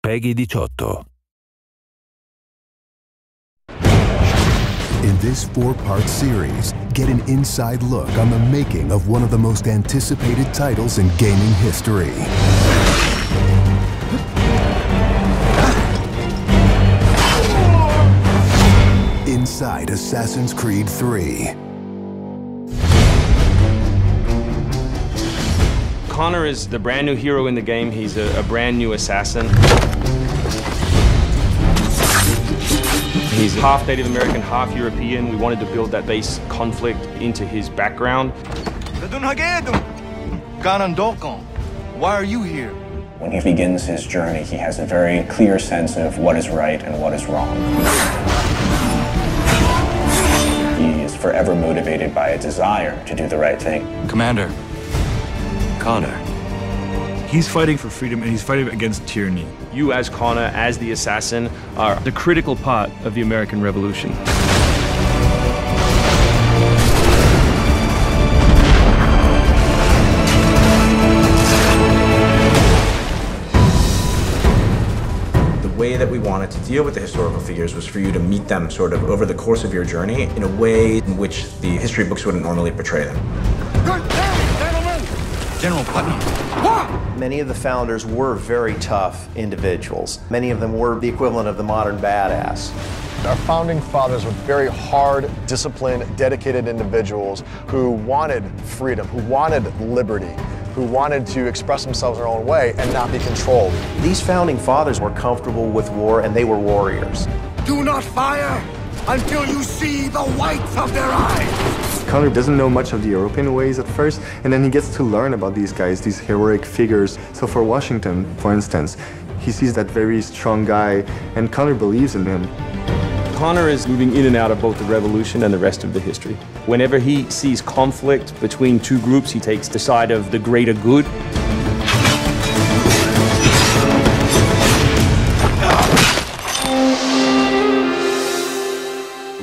Peggy 18. In this 4-part series, get an inside look on the making of one of the most anticipated titles in gaming history. Inside Assassin's Creed 3. Connor is the brand new hero in the game. He's a brand new assassin. He's half Native American, half European. We wanted to build that base conflict into his background. Why are you here? When he begins his journey, he has a very clear sense of what is right and what is wrong. He is forever motivated by a desire to do the right thing. Commander, Connor. He's fighting for freedom and he's fighting against tyranny. You as Connor, as the assassin, are the critical part of the American Revolution. The way that we wanted to deal with the historical figures was for you to meet them sort of over the course of your journey in a way in which the history books wouldn't normally portray them. General Putnam. Many of the founders were very tough individuals. Many of them were the equivalent of the modern badass. Our founding fathers were very hard, disciplined, dedicated individuals who wanted freedom, who wanted liberty, who wanted to express themselves their own way and not be controlled. These founding fathers were comfortable with war and they were warriors. Do not fire until you see the whites of their eyes. Connor doesn't know much of the European ways at first, and then he gets to learn about these guys, these heroic figures. So for Washington, for instance, he sees that very strong guy, and Connor believes in him. Connor is moving in and out of both the revolution and the rest of the history. Whenever he sees conflict between two groups, he takes the side of the greater good.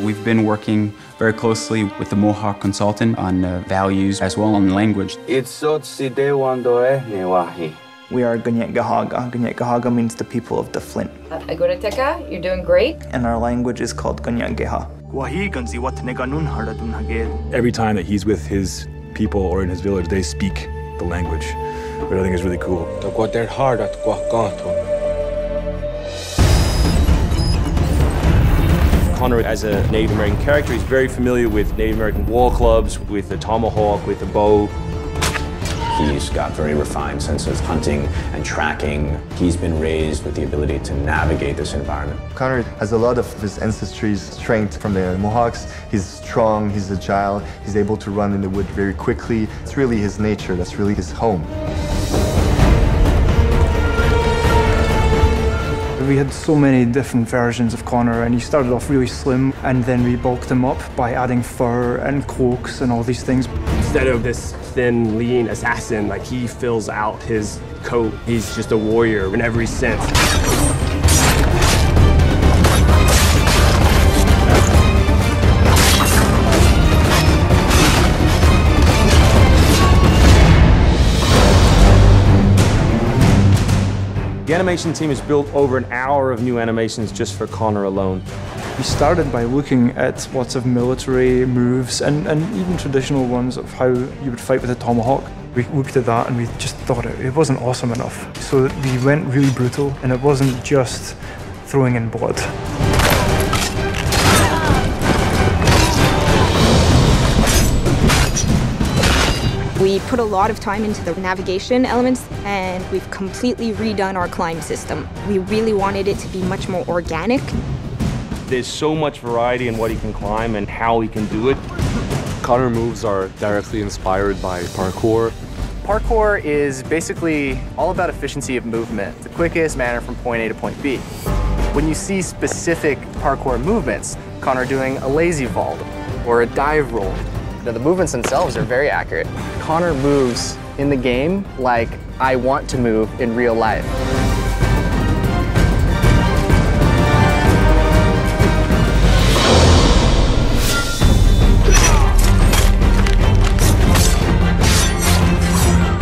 We've been working very closely with the Mohawk consultant on values as well on language. We are Gunyet Gahaga. Gunyet Gahaga means the people of the Flint. Aguruteka, you're doing great. And our language is called Gunyet Geha. Every time that he's with his people or in his village, they speak the language, which I think is really cool. Connor, as a Native American character, is very familiar with Native American war clubs, with the tomahawk, with the bow. He's got a very refined sense of hunting and tracking. He's been raised with the ability to navigate this environment. Connor has a lot of his ancestry's strength from the Mohawks. He's strong, he's agile, he's able to run in the wood very quickly. It's really his nature, that's really his home. We had so many different versions of Connor, and he started off really slim, and then we bulked him up by adding fur and cloaks and all these things. Instead of this thin, lean assassin, like he fills out his coat. He's just a warrior in every sense. The animation team has built over an hour of new animations just for Connor alone. We started by looking at lots of military moves and even traditional ones of how you would fight with a tomahawk. We looked at that and we just thought it wasn't awesome enough. So we went really brutal, and it wasn't just throwing in blood. We put a lot of time into the navigation elements, and we've completely redone our climb system. We really wanted it to be much more organic. There's so much variety in what he can climb and how he can do it. Connor moves are directly inspired by parkour. Parkour is basically all about efficiency of movement, the quickest manner from point A to point B. When you see specific parkour movements, Connor doing a lazy vault or a dive roll, the movements themselves are very accurate. Connor moves in the game like I want to move in real life.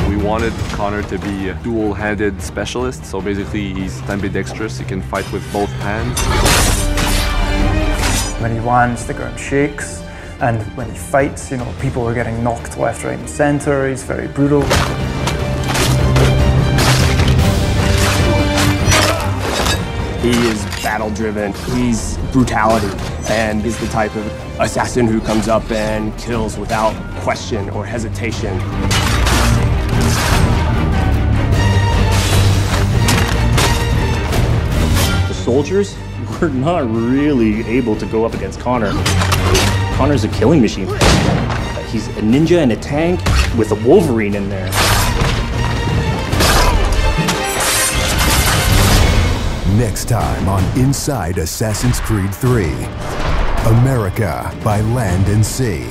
We wanted Connor to be a dual-handed specialist. So basically, he's ambidextrous. He can fight with both hands. When he lands, the ground shakes. And when he fights, you know, people are getting knocked left, right, and center. He's very brutal. He is battle-driven. He's brutality, and he's the type of assassin who comes up and kills without question or hesitation. The soldiers were not really able to go up against Connor. Connor's a killing machine. He's a ninja in a tank with a Wolverine in there. Next time on Inside Assassin's Creed 3, America by Land and Sea.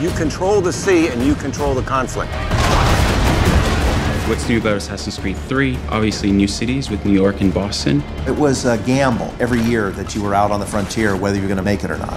You control the sea and you control the conflict. What's new about Assassin's Creed 3? Obviously new cities with New York and Boston. It was a gamble every year that you were out on the frontier, whether you're going to make it or not.